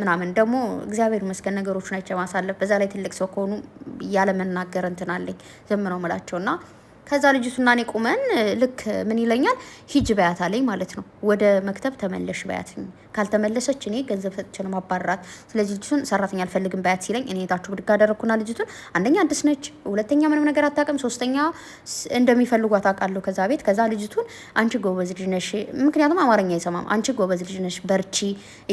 ምናምን ደግሞ እግዚአብሔር ይመስገን ነገሮችን አይቼ ማሳለፍ። በዛ ላይ ትልቅ ሰው ከሆኑ ያለ መናገር እንትን አለኝ ዝም ነው የምላቸውና ከዛ ልጅቱና እኔ ቁመን ልክ ምን ይለኛል ሂጅ በያት አለኝ ማለት ነው። ወደ መክተብ ተመለሽ በያት፣ ካልተመለሰች እኔ ገንዘብ ሰጥቼ ነው ማባራት። ስለዚህ ልጅቱን ሰራተኛ አልፈልግም በያት ሲለኝ እኔ ታችሁ ብድግ አደረኩና ልጅቱን አንደኛ አዲስ ነች፣ ሁለተኛ ምንም ነገር አታውቅም፣ ሶስተኛ እንደሚፈልጓት አውቃለሁ ከዛ ቤት። ከዛ ልጅቱን አንቺ ጎበዝ ልጅ ነሽ፣ ምክንያቱም አማርኛ አይሰማም፣ አንቺ ጎበዝ ልጅ ነሽ በርቺ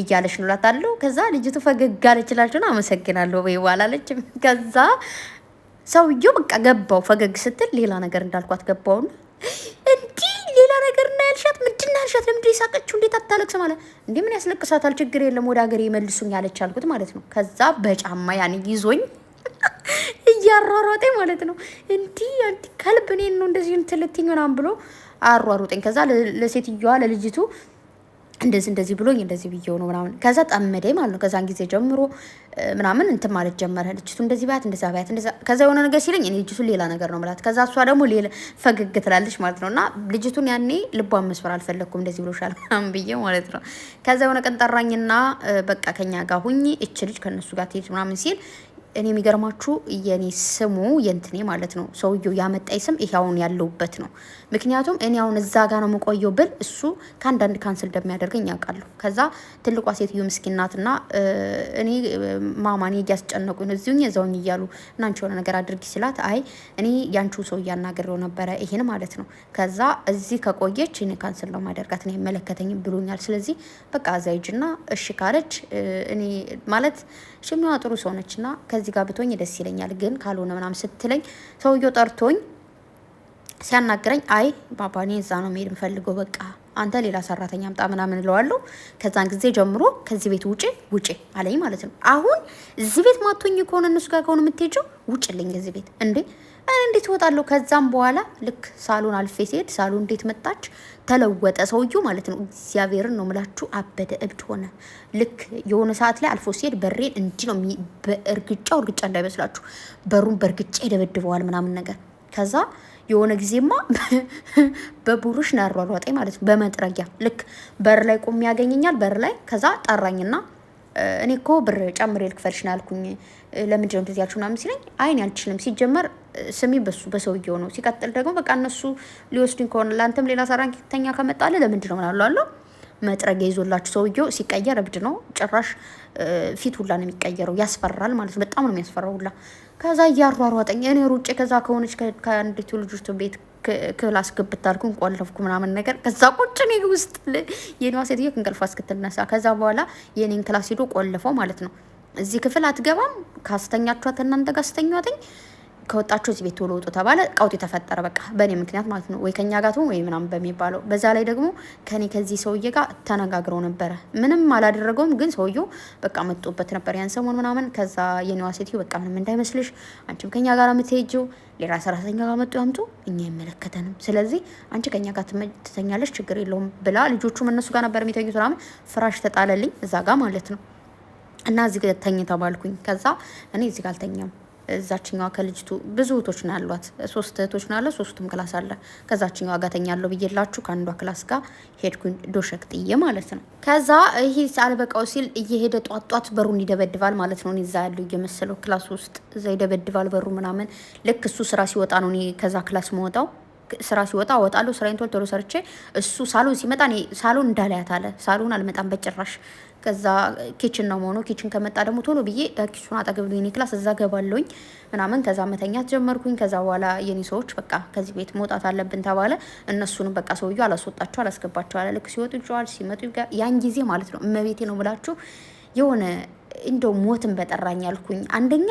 እያለሽ ነው እላታለሁ። ከዛ ልጅቱ ፈገግ አለችላችሁና አመሰግናለሁ ወይ ዋላለች። ከዛ ሰውየው በቃ ገባው ፈገግ ስትል ሌላ ነገር እንዳልኳት ገባውና እንዲህ ሌላ ነገር እና ያልሻት ምንድን ነው ያልሻት ለምንድን ይሳቀችው እንዴት አታለቅስ ማለት እንዴ ምን ያስለቅሳታል ችግር የለም ወደ ሀገር ይመልሱኝ ያለች አልኩት ማለት ነው። ከዛ በጫማ ያን ይዞኝ እያሯሯጠኝ ማለት ነው እንዲህ አንተ ከልብ እኔን ነው እንደዚህ እንትልትኝ ምናምን ብሎ አሯሯጠኝ። ከዛ ለሴትዮዋ ለልጅቱ እንደዚህ ብሎኝ እንደዚህ ብዬው ነው ምናምን ከዛ ጠመደኝ ማለት ነው። ከዛን ጊዜ ጀምሮ ምናምን እንትን ማለት ጀመረ። ልጅቱ እንደዚህ ባያት እንደዛ ባያት እንደዛ ከዛ የሆነ ነገር ሲለኝ እኔ ልጅቱ ሌላ ነገር ነው ማለት ከዛ እሷ ደግሞ ሌላ ፈገግ ትላለች ማለት ነውና ልጅቱን ያኔ ልቧን መስፈር አልፈለኩም እንደዚህ ብሎሻል ምናምን ብዬ ማለት ነው። ከዛ የሆነ ቀን ጠራኝና በቃ ከኛ ጋር ሁኚ እቺ ልጅ ከነሱ ጋር ትሄድ ምናምን ሲል እኔ የሚገርማችሁ የኔ ስሙ የንትኔ ማለት ነው ሰውየው ያመጣኝ ስም ይሄውን ያለውበት ነው። ምክንያቱም እኔ አሁን እዛ ጋር ነው የምቆየው ብል እሱ ከአንዳንድ ካንስል እንደሚያደርገኝ ያውቃለሁ። ከዛ ትልቋ ሴትዮ ምስኪናትና እኔ ማማኔ እያስጨነቁኝ ነው እዚሁኝ እዛውኝ እያሉ እናንቺ የሆነ ነገር አድርጊ ስላት አይ እኔ ያንቺው ሰው እያናገረው ነበረ ይሄን ማለት ነው። ከዛ እዚህ ከቆየች እኔ ካንስል ነው ማደርጋት እኔ አይመለከተኝም ብሎኛል። ስለዚህ በቃ አዛይጅና እሺ ካለች እኔ ማለት ሽሚዋ ጥሩ ሰው ነችና ከዚህ ጋር ብትሆኝ ደስ ይለኛል ግን ካልሆነ ምናምን ስትለኝ ሰውየው ጠርቶኝ ሲያናግረኝ አይ ባባኔ እዛ ነው መሄድ የምፈልገው በቃ አንተ ሌላ ሰራተኛ አምጣ ምናምን እለዋለሁ። ከዛን ጊዜ ጀምሮ ከዚህ ቤት ውጪ አለኝ ማለት ነው። አሁን እዚህ ቤት ማቶኝ ከሆነ እነሱ ጋር ከሆነ የምትሄጂው ውጭልኝ እዚህ ቤት እንዴ እንዴት እወጣለሁ? ከዛም በኋላ ልክ ሳሎን አልፌ ሲሄድ ሳሎን እንዴት መጣች ተለወጠ ሰውየው ማለት ነው። እግዚአብሔርን ነው ምላችሁ አበደ እብድ ሆነ። ልክ የሆነ ሰዓት ላይ አልፎ ሲሄድ በሬን እንዲህ ነው በእርግጫው እንዳይመስላችሁ በሩን በእርግጫ ይደበድበዋል ምናምን ነገር። ከዛ የሆነ ጊዜማ በቡሩሽ ነው ያሯሯጠኝ ማለት ነው በመጥረጊያ ልክ በር ላይ ቆም ያገኘኛል በር ላይ። ከዛ ጠራኝና እኔ እኮ ብር ጨምሬ ልክፈልሽ ነው ያልኩኝ ለምንድን ነው እንደዚህ ያልሽው ምናምን ሲለኝ አይን አልችልም ሲጀመር ስሜ በሰውየው ነው ሲቀጥል ደግሞ በቃ እነሱ ሊወስዱኝ ከሆነ ለአንተም ሌላ ሰራተኛ ከመጣለ ለምንድን ነው ምናምን አለው። መጥረጊያ ይዞላችሁ ሰውየው ሲቀየር እብድ ነው ጭራሽ ፊት ሁላ ነው የሚቀየረው ያስፈራል ማለት ነው በጣም ነው የሚያስፈራው ሁላ። ከዛ እያሯሯጠኝ እኔ ሩጬ ከዛ ከሆነች ከአንዲቱ ልጅቱ ቤት ክላስ ግብት አልኩኝ ቆለፍኩ ምናምን ነገር። ከዛ ቁጭ እኔ ውስጥ የኔዋ ሴትዮ እንቅልፏ እስክትነሳ ከዛ በኋላ የኔን ክላስ ሄዶ ቆልፈው ማለት ነው። እዚህ ክፍል አትገባም ካስተኛችኋት እናንተ ጋር ስተኛትኝ ከወጣችሁ እዚህ ቤት ቶሎ ውጡ ተባለ። ቀውጢ ተፈጠረ በቃ በእኔ ምክንያት ማለት ነው። ወይ ከኛ ጋር ትሁን ወይ ምናምን በሚባለው። በዛ ላይ ደግሞ ከዚህ ሰውዬ ጋር ተነጋግረው ነበረ። ምንም አላደረገውም፣ ግን ሰውዬው በቃ መጡበት ነበር ያን ሰሞን ምናምን። ከዛ የኔዋ ሴትዮ በቃ ምንም እንዳይመስልሽ አንቺም ከኛ ጋር የምትሄጂው ሌላ ሰራተኛ ጋር መጡ ያምጡ፣ እኛ አይመለከተንም። ስለዚህ አንቺ ከኛ ጋር ትተኛለሽ፣ ችግር የለውም ብላ ልጆቹም እነሱ ጋር ነበር የሚተኙት ምናምን። ፍራሽ ተጣለልኝ እዛ ጋር ማለት ነው። እና እዚህ ጋር ተኝ ተባልኩኝ። ከዛ እኔ እዚህ ጋር አልተኛም። እዛችኛዋ ከልጅቱ ብዙ እህቶች ነው ያሏት፣ 3 እህቶች ነው ያለ፣ 3ቱም ክላስ አለ። ከዛችኛዋ ጋር ተኛለሁ ብዬላችሁ ከአንዷ ክላስ ጋር ሄድኩኝ፣ ዶሸክ ጥዬ ማለት ነው። ከዛ ይሄ አልበቃው ሲል እየሄደ ጧጧት በሩን ይደበድባል ማለት ነው። እኔ እዛ ያለው እየመሰለው ክላስ ውስጥ እዛ ይደበድባል በሩ ምናምን። ልክ እሱ ስራ ሲወጣ ነው እኔ ከዛ ክላስ መወጣው። ስራ ሲወጣ እወጣለሁ፣ ስራዬን ቶሎ ሰርቼ እሱ ሳሎን ሲመጣ እኔ ሳሎን እንዳላያት አለ። ሳሎን አልመጣም በጭራሽ። ከዛ ኪችን ነው መሆኑ። ኪችን ከመጣ ደግሞ ቶሎ ብዬ ኪቹን አጠገብ ነው ክላስ እዛ ገባለሁኝ ምናምን። ከዛ መተኛት ጀመርኩኝ። ከዛ በኋላ የኔ ሰዎች በቃ ከዚህ ቤት መውጣት አለብን ተባለ። እነሱንም በቃ ሰውዬው አላስወጣቸው አላስገባቸው አለ። ልክ ሲወጡ ይጫዋል ሲመጡ ያን ጊዜ ማለት ነው እመቤቴ ነው ብላችሁ የሆነ እንደው ሞትን በጠራኝ አልኩኝ። አንደኛ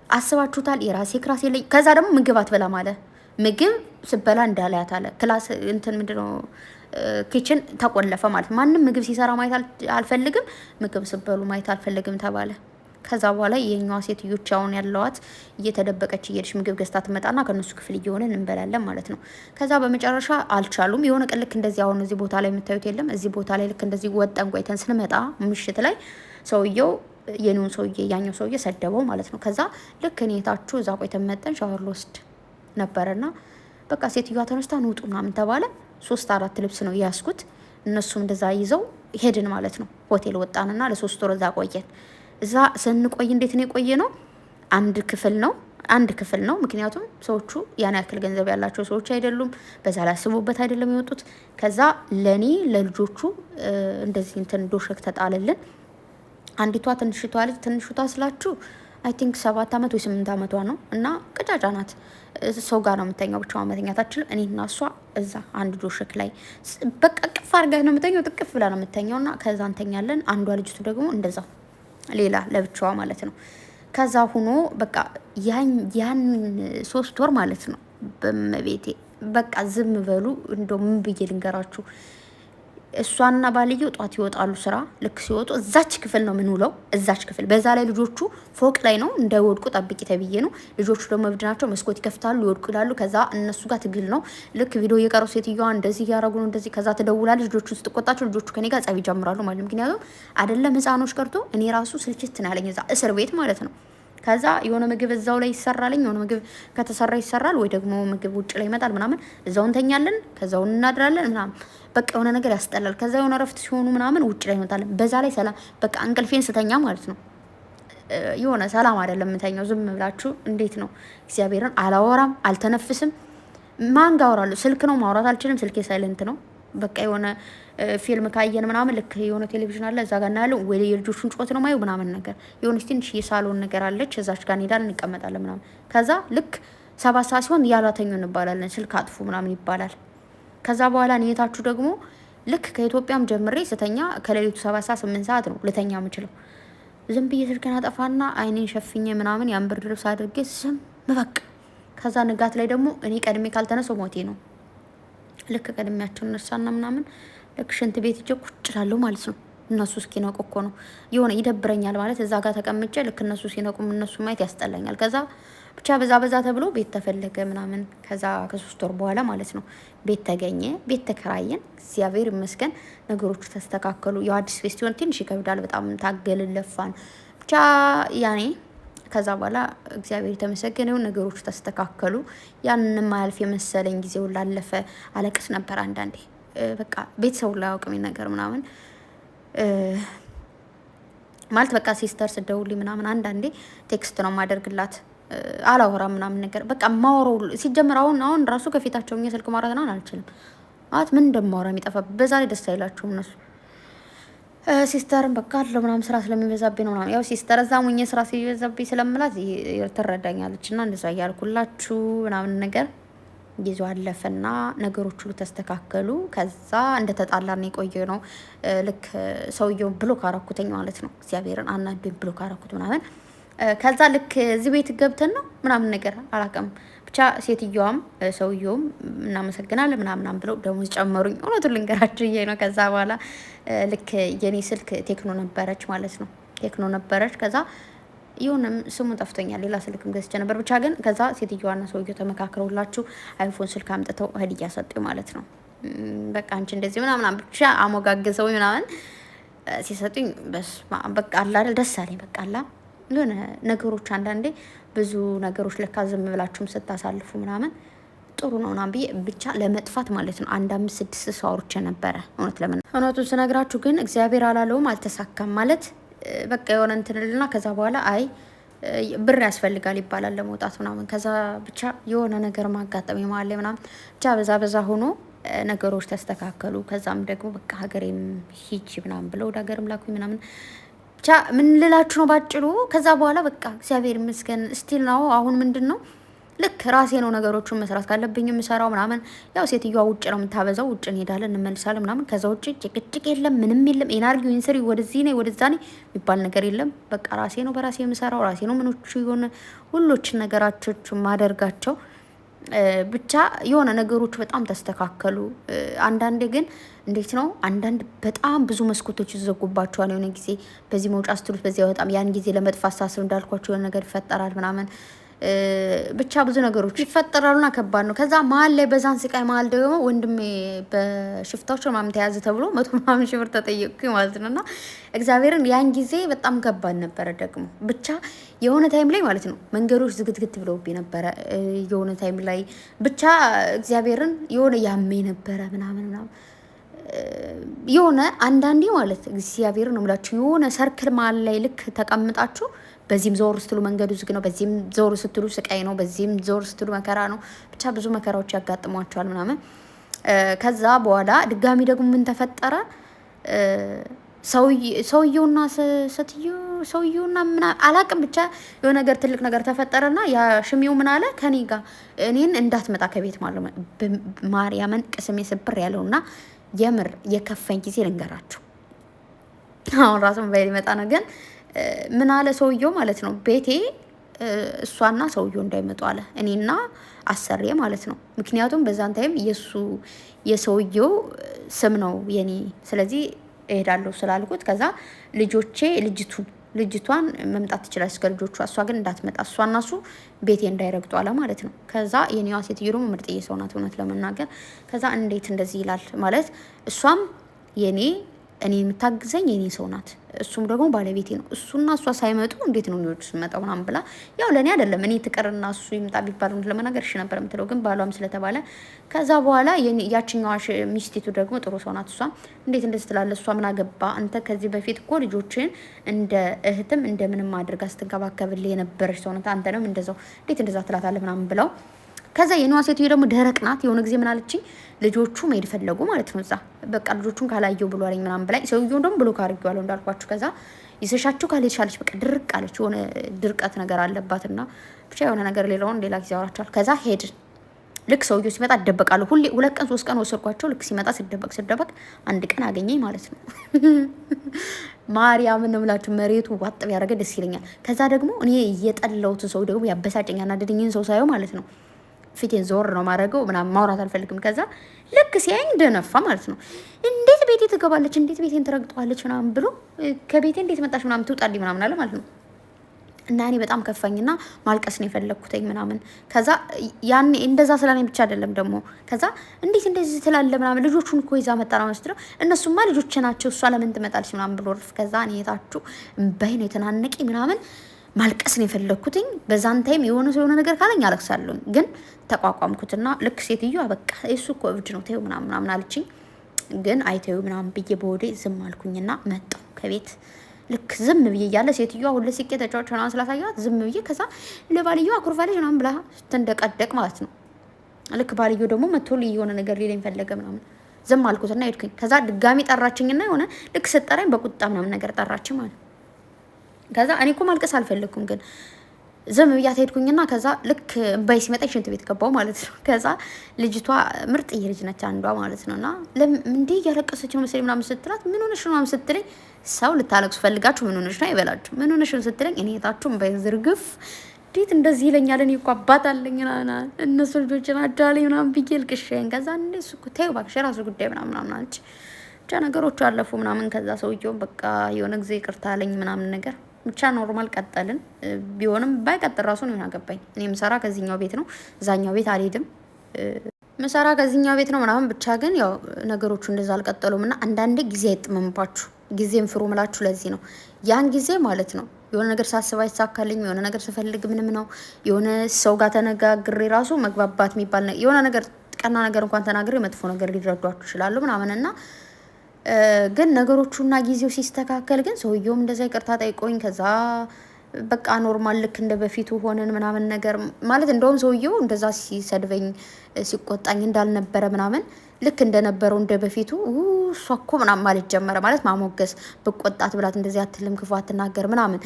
አስባችሁታል፣ የራሴ ክላስ የለኝ። ከዛ ደግሞ ምግብ አትበላም አለ። ምግብ ስበላ እንዳላያት አለ። ክላስ እንትን ምንድነው ኪችን ተቆለፈ ማለት ማንም ምግብ ሲሰራ ማየት አልፈልግም፣ ምግብ ስበሉ ማየት አልፈልግም ተባለ። ከዛ በኋላ የኛዋ ሴትዮች አሁን ያለዋት እየተደበቀች እየሄደች ምግብ ገዝታ ትመጣና ከነሱ ክፍል እየሆነን እንበላለን ማለት ነው። ከዛ በመጨረሻ አልቻሉም። የሆነ ቀን ልክ እንደዚህ አሁን እዚህ ቦታ ላይ የምታዩት የለም፣ እዚህ ቦታ ላይ ልክ እንደዚህ ወጠን ቆይተን ስንመጣ ምሽት ላይ ሰውየው የኔውን ሰውዬ ያኛው ሰውዬ ሰደበው ማለት ነው። ከዛ ልክ እኔ ታችሁ እዛ ቆይተን መጠን ሻወር ልወስድ ነበረና በቃ ሴትዮዋ ተነስታ ንውጡ ምናምን ተባለ። 3-4 ልብስ ነው ያስኩት። እነሱም እንደዛ ይዘው ሄድን ማለት ነው። ሆቴል ወጣንና ለ3 ወር እዛ ቆየን። እዛ ስንቆይ እንዴት ነው የቆየ ነው? አንድ ክፍል ነው። ምክንያቱም ሰዎቹ ያን ያክል ገንዘብ ያላቸው ሰዎች አይደሉም። በዛ ላይ አስቡበት አይደለም የወጡት። ከዛ ለኔ ለልጆቹ እንደዚህ እንትን ዶሸክ ተጣለልን። አንዲቷ ትንሽቷ ስላችሁ አይ ቲንክ 7 ዓመት ወይ 8 ዓመቷ ነው እና ቀጫጫ ናት። ሰው ጋር ነው የምተኛው፣ ብቻዋን መተኛት አትችልም። እኔና እሷ እዛ አንድ ዶሸክ ላይ በቃ ቅፍ አድርጋት ነው የምተኛው፣ ጥቅፍ ብላ ነው የምተኛው። እና ከዛ እንተኛለን። አንዷ ልጅቱ ደግሞ እንደዛ ሌላ ለብቻዋ ማለት ነው። ከዛ ሁኖ በቃ ያን 3 ወር ማለት ነው በመቤቴ በቃ ዝም በሉ። እንደው ምን ብዬ ልንገራችሁ፣ እሷና ባልየው ጧት ይወጣሉ ስራ። ልክ ሲወጡ እዛች ክፍል ነው የምንውለው፣ እዛች ክፍል። በዛ ላይ ልጆቹ ፎቅ ላይ ነው እንዳይወድቁ ጠብቂ ተብዬ ነው። ልጆቹ ደግሞ እብድ ናቸው፣ መስኮት ይከፍታሉ፣ ይወድቁ ይላሉ። ከዛ እነሱ ጋር ትግል ነው። ልክ ቪዲዮ እየቀረው ሴትዮዋ እንደዚህ እያረጉ ነው እንደዚህ። ከዛ ትደውላለች፣ ልጆቹን ስትቆጣቸው ልጆቹ ከኔ ጋር ጸብ ይጀምራሉ ማለት ነው። ምክንያቱም አይደለም ህፃኖች ቀርቶ እኔ ራሱ ስልችት ነው ያለኝ እዛ እስር ቤት ማለት ነው። ከዛ የሆነ ምግብ እዛው ላይ ይሰራልኝ፣ የሆነ ምግብ ከተሰራ ይሰራል፣ ወይ ደግሞ ምግብ ውጭ ላይ ይመጣል ምናምን። እዛው እንተኛለን፣ ከዛው እናድራለን ምናምን። በቃ የሆነ ነገር ያስጠላል። ከዛ የሆነ ረፍት ሲሆኑ ምናምን ውጭ ላይ እንወጣለን። በዛ ላይ ሰላም በቃ እንቅልፌን ስተኛ ማለት ነው የሆነ ሰላም አይደለም የምተኛው። ዝም ብላችሁ እንዴት ነው እግዚአብሔርን አላወራም፣ አልተነፍስም። ማን ጋር አወራለሁ? ስልክ ነው ማውራት አልችልም። ስልኬ ሳይለንት ነው። በቃ የሆነ ፊልም ካየን ምናምን ልክ የሆነ ቴሌቪዥን አለ እዛ ጋር እናያለን፣ ወይ የልጆቹን ጮት ነው ማየው ምናምን ነገር። የሆነች ትንሽ የሳሎን ነገር አለች፣ እዛች ጋር እንሄዳለን እንቀመጣለን ምናምን። ከዛ ልክ 7 ሰዓት ሲሆን ያላተኙ እንባላለን፣ ስልክ አጥፉ ምናምን ይባላል። ከዛ በኋላ እኔታችሁ ደግሞ ልክ ከኢትዮጵያም ጀምሬ ስተኛ ከሌሊቱ 7 ሰዓት 8 ሰዓት ነው ልተኛ የምችለው። ዝም ብዬ ስልኬን አጠፋና አይኔን ሸፍኜ ምናምን ያን ብርድ ልብስ አድርጌ ዝም በቃ። ከዛ ንጋት ላይ ደግሞ እኔ ቀድሜ ካልተነሰው ሞቴ ነው። ልክ ቀድሜያቸው እነሳና ምናምን ልክ ሽንት ቤት እጄ ቁጭ እላለሁ ማለት ነው። እነሱ እስኪነቁ እኮ ነው የሆነ ይደብረኛል ማለት እዛ ጋር ተቀምጬ ልክ እነሱ ሲነቁም እነሱ ማየት ያስጠላኛል። ከዛ ብቻ በዛ ተብሎ ቤት ተፈለገ ምናምን። ከዛ ከ3 ወር በኋላ ማለት ነው ቤት ተገኘ፣ ቤት ተከራየን። እግዚአብሔር ይመስገን ነገሮቹ ተስተካከሉ። ያው አዲስ ቤት ሲሆን ትንሽ ይከብዳል በጣም ታገልን፣ ለፋን ብቻ ያኔ። ከዛ በኋላ እግዚአብሔር የተመሰገነው ነገሮቹ ተስተካከሉ። ያንን ማያልፍ የመሰለኝ ጊዜው ላለፈ አለቅስ ነበር አንዳንዴ። በቃ ቤተሰቡ ላይ አውቅም ነገር ምናምን ማለት በቃ ሲስተር ስደውልኝ ምናምን አንዳንዴ ቴክስት ነው ማደርግላት፣ አላወራም ምናምን ነገር በቃ ማወራው ሲጀምር አሁን ራሱ ከፊታቸው ስልክ ማውራት ነው አልችልም ማለት ምን እንደማወራ የሚጠፋ። በዛ ላይ ደስ አይላቸውም እነሱ። ሲስተርን በቃ አለው ምናምን ስራ ስለሚበዛብኝ ነው ምናምን። ያው ሲስተር እዛ ሙኜ ስራ ሲበዛብኝ ስለምላት ትረዳኛለች። እና እንደዛ እያልኩላችሁ ምናምን ነገር ጊዜው አለፈና ነገሮች ሁሉ ተስተካከሉ። ከዛ እንደተጣላን የቆየ ነው። ልክ ሰውየውን ብሎክ አረኩተኝ ማለት ነው። እግዚአብሔርን አናዶኝ ብሎክ አረኩት ምናምን። ከዛ ልክ እዚህ ቤት ገብተን ነው ምናምን ነገር አላውቅም። ብቻ ሴትዮዋም ሰውየውም እናመሰግናለን ምናምን ብለው ደሞዝ ጨመሩኝ። እውነቱን ልንገራችሁ ይሄ ነው። ከዛ በኋላ ልክ የኔ ስልክ ቴክኖ ነበረች ማለት ነው። ቴክኖ ነበረች። ከዛ ይሁንም ስሙ ጠፍቶኛል። ሌላ ስልክም ገዝቼ ነበር። ብቻ ግን ከዛ ሴትዮዋና ሰውየው ተመካክረውላችሁ አይፎን ስልክ አምጥተው ሀዲያ ሰጡኝ ማለት ነው። በቃ አንቺ እንደዚህ ምናምን ብቻ አሞጋገዘው ምናምን ሲሰጡኝ በቃ አላ ደስ አለኝ። በቃ አላ የሆነ ነገሮች አንዳንዴ ብዙ ነገሮች ለካ ዝም ብላችሁም ስታሳልፉ ምናምን ጥሩ ነው ምናምን ብዬ ብቻ ለመጥፋት ማለት ነው 5-6 ሰው አውርቼ ነበረ። እውነቱን ስነግራችሁ ግን እግዚአብሔር አላለውም፣ አልተሳካም ማለት በቃ የሆነ እንትንልና ከዛ በኋላ አይ ብር ያስፈልጋል ይባላል ለመውጣት ምናምን። ከዛ ብቻ የሆነ ነገር ማጋጠመኝ መሀል ላይ ምናምን ብቻ በዛ ሆኖ ነገሮች ተስተካከሉ። ከዛም ደግሞ በቃ ሀገሬም ሂጅ ምናምን ብለው ወደ ሀገርም ላኩኝ ምናምን። ብቻ ምን ልላችሁ ነው ባጭሩ። ከዛ በኋላ በቃ እግዚአብሔር ይመስገን ስቲል ነው። አሁን ምንድን ነው ልክ ራሴ ነው ነገሮቹን መስራት ካለብኝ የምሰራው ምናምን። ያው ሴትዮዋ ውጭ ነው የምታበዛው፣ ውጭ እንሄዳለን እንመልሳለን ምናምን። ከዛ ውጭ ጭቅጭቅ የለም ምንም የለም። ኤናርጊ ኢንስሪ ወደዚህ ነኝ ወደዛ ነኝ የሚባል ነገር የለም። በቃ ራሴ ነው በራሴ የምሰራው፣ ራሴ ነው ምኖቹ የሆነ ሁሎችን ነገራቾች ማደርጋቸው። ብቻ የሆነ ነገሮቹ በጣም ተስተካከሉ። አንዳንዴ ግን እንዴት ነው አንዳንድ በጣም ብዙ መስኮቶች ይዘጉባቸዋል። የሆነ ጊዜ በዚህ መውጫ ስትሉት በዚያ በጣም ያን ጊዜ ለመጥፋት ሳስብ እንዳልኳቸው የሆነ ነገር ይፈጠራል ምናምን ብቻ ብዙ ነገሮች ይፈጠራሉና ከባድ ነው። ከዛ መሀል ላይ በዛን ስቃይ መሀል ደግሞ ወንድሜ በሽፍታዎች ምናምን ተያዘ ተብሎ 100 ምናምን ሺህ ብር ተጠየቅኩኝ ማለት ነው። እና እግዚአብሔርን ያን ጊዜ በጣም ከባድ ነበረ። ደግሞ ብቻ የሆነ ታይም ላይ ማለት ነው መንገዶች ዝግትግት ብለውብኝ ነበረ። የሆነ ታይም ላይ ብቻ እግዚአብሔርን የሆነ ያመኝ ነበረ ምናምን የሆነ አንዳንዴ ማለት እግዚአብሔር ነው የምላችሁ የሆነ ሰርክል መሀል ላይ ልክ ተቀምጣችሁ በዚህም ዞር ስትሉ መንገዱ ዝግ ነው፣ በዚህም ዞር ስትሉ ስቃይ ነው፣ በዚህም ዞር ስትሉ መከራ ነው። ብቻ ብዙ መከራዎች ያጋጥሟቸዋል ምናምን። ከዛ በኋላ ድጋሚ ደግሞ ምን ተፈጠረ? ሰውየውና ሰውየውና ምን አላቅም ብቻ የሆነ ነገር ትልቅ ነገር ተፈጠረና ያ ሽሚው ምን አለ ከኔ ጋር እኔን እንዳትመጣ ከቤት ማለት ማርያምን ቅስሜ ስብር ያለውና የምር የከፈኝ ጊዜ ልንገራችሁ። አሁን ራሱን ባይል ይመጣ ነው ግን ምን አለ ሰውየው ማለት ነው ቤቴ እሷና ሰውየው እንዳይመጡ አለ፣ እኔና አሰሬ ማለት ነው። ምክንያቱም በዛን ታይም የሰውየው ስም ነው የኔ፣ ስለዚህ እሄዳለሁ ስላልኩት ከዛ ልጅቷን መምጣት ትችላለች እስከ ልጆቿ፣ እሷ ግን እንዳትመጣ እሷና እሱ ቤቴ እንዳይረግጡ አለ ማለት ነው። ከዛ የኔዋ ሴትዮ ደግሞ ምርጥዬ ሰው ናት እውነት ለመናገር። ከዛ እንዴት እንደዚህ ይላል ማለት እሷም እኔ የምታግዘኝ የኔ ሰው ናት፣ እሱም ደግሞ ባለቤቴ ነው። እሱና እሷ ሳይመጡ እንዴት ነው ልጆቹ ስመጣው ምናምን ብላ ያው ለእኔ አይደለም እኔ ትቀርና እሱ ይምጣ ቢባል ለመናገር እሺ ነበር የምትለው፣ ግን ባሏም ስለተባለ ከዛ በኋላ ያችኛዋ ሚስቲቱ ደግሞ ጥሩ ሰው ናት። እሷ እንዴት እንደዚህ ትላለህ? እሷ ምን አገባ አንተ? ከዚህ በፊት እኮ ልጆችን እንደ እህትም እንደምንም አድርጋ ስትንከባከብልህ የነበረች ሰው ናት፣ አንተንም እንደዛው እንዴት እንደዛ ትላታለህ ምናምን ብለው ከዛ የኔዋ ሴትዮ ደግሞ ደረቅ ናት። የሆነ ጊዜ ምን አለችኝ? ልጆቹ መሄድ ፈለጉ ማለት ነው እዛ በቃ ልጆቹን ካላየው ብሎ አለኝ ምናምን ብላኝ፣ ሰውየውን ደግሞ ብሎ ካርጌዋለሁ እንዳልኳችሁ። ከዛ ይዘሻችሁ ካልሄድሻለች በቃ ድርቅ አለች። የሆነ ድርቀት ነገር አለባትና ብቻ የሆነ ነገር ሌላውን ሌላ ጊዜ አወራችኋለሁ። ከዛ ሄድን። ልክ ሰውየው ሲመጣ እደበቃለሁ። ሁሌ 2 ቀን 3 ቀን ወሰድኳቸው። ልክ ሲመጣ ስደበቅ አንድ ቀን አገኘኝ ማለት ነው። ማርያምን ነው የምላችሁ መሬቱ ዋጥ ቢያደርገ ደስ ይለኛል። ከዛ ደግሞ እኔ የጠላሁት ሰው ደግሞ ያበሳጨኛል። ያናደደኝን ሰው ሳየው ማለት ነው ፊቴን ዞር ነው ማድረገው ምናምን ማውራት አልፈልግም። ከዛ ልክ ሲያኝ ደነፋ ማለት ነው። እንዴት ቤቴ ትገባለች? እንዴት ቤቴን ትረግጠዋለች? ምናምን ብሎ ከቤቴ እንዴት መጣች? ምናምን ትውጣልኝ ምናምን አለ ማለት ነው። እና እኔ በጣም ከፋኝና ማልቀስ ነው የፈለግኩትኝ ምናምን። ከዛ ያኔ እንደዛ ስላለኝ ብቻ አይደለም ደግሞ ከዛ እንዴት እንደዚህ ትላለ ምናምን ልጆቹን እኮ ይዛ መጣ ነው መስለው እነሱማ ልጆች ናቸው እሷ ለምን ትመጣለች ምናምን ብሎ ከዛ እኔ የታችሁ እምባይ ነው የተናነቂ ምናምን ማልቀስ ነው የፈለግኩትኝ። በዛን ታይም የሆነ ነገር ካለኝ አለቅሳለሁ፣ ግን ተቋቋምኩትና ልክ ሴትዮዋ በቃ እሱ እኮ እብድ ነው ተይው ምናምን አለችኝ። ግን አይተዩ ምናምን ብዬ በወዴ ዝም አልኩኝና መጣሁ ከቤት። ልክ ዝም ብዬ እያለ ሴትዮዋ ሁሉ ሲቄ ተጫዋች ምናምን ስላሳየኋት ዝም ብዬ ከዛ ለባልየው አኩርፋለች ምናምን ብላ ስትንደቀደቅ ማለት ነው። ልክ ባልየው ደግሞ መጥቶ የሆነ ነገር ሊለኝ ፈለገ ምናምን ዝም አልኩትና ሄድኩኝ። ከዛ ድጋሚ ጠራችኝና የሆነ ልክ ስጠራኝ በቁጣ ምናምን ነገር ጠራችኝ ማለት ነው። ከዛ እኔ እኮ ማልቀስ አልፈለኩም፣ ግን ዝም ብያት ሄድኩኝና ከዛ ልክ እምባይ ሲመጣ ሽንት ቤት ገባው ማለት ነው። ከዛ ልጅቷ ምርጥዬ ልጅ ነች አንዷ ማለት ነውና እንዴ እያለቀሰች ነው መሰለኝ ምናምን ስትላት ምን ሆነሽ ነው ምናምን ስትለኝ ሰው ልታለቅሱ ፈልጋችሁ ምን ሆነሽ ነው አይበላችሁ ምን ሆነሽ ነው ስትለኝ እኔ ታችሁ እምባይ ዝርግፍ እንዴት እንደዚህ ይለኛል እኔ እኮ አባት አለኝ ና እነሱ ልጆችን አዳለኝ ምናምን ብዬ ልቅሼን ከዛ እንደሱ እኮ ተይው እባክሽ የራሱ ጉዳይ ምናምን አለች። ብቻ ነገሮቹ አለፉ ምናምን ከዛ ሰውየው በቃ የሆነ ጊዜ ይቅርታ አለኝ ምናምን ነገር ብቻ ኖርማል ቀጠልን። ቢሆንም ባይቀጥል ራሱ ነው ያገባኝ። እኔ ምሰራ ከዚህኛው ቤት ነው እዛኛው ቤት አልሄድም ምሰራ ከዚህኛው ቤት ነው ምናምን ብቻ ግን ያው ነገሮቹ እንደዛ አልቀጠሉም እና አንዳንዴ ጊዜ አይጥመምባችሁ ጊዜም ፍሩ ምላችሁ ለዚህ ነው ያን ጊዜ ማለት ነው የሆነ ነገር ሳስብ አይሳካልኝ የሆነ ነገር ስፈልግ ምንም ነው የሆነ ሰው ጋር ተነጋግሬ ራሱ መግባባት የሚባል የሆነ ነገር ቀና ነገር እንኳን ተናግሬ መጥፎ ነገር ሊረዷችሁ ይችላሉ ምናምንና ግን ነገሮቹና ጊዜው ሲስተካከል ግን ሰውየውም እንደዛ ይቅርታ ጠይቆኝ ከዛ በቃ ኖርማል ልክ እንደ በፊቱ ሆነን ምናምን ነገር ማለት እንደውም ሰውየው እንደዛ ሲሰድበኝ ሲቆጣኝ እንዳልነበረ ምናምን ልክ እንደነበረው እንደ በፊቱ እሷ እኮ ምናምን ማለት ጀመረ ማለት ማሞገስ በቆጣት ብላት እንደዚህ አትልም ክፉ አትናገር ምናምን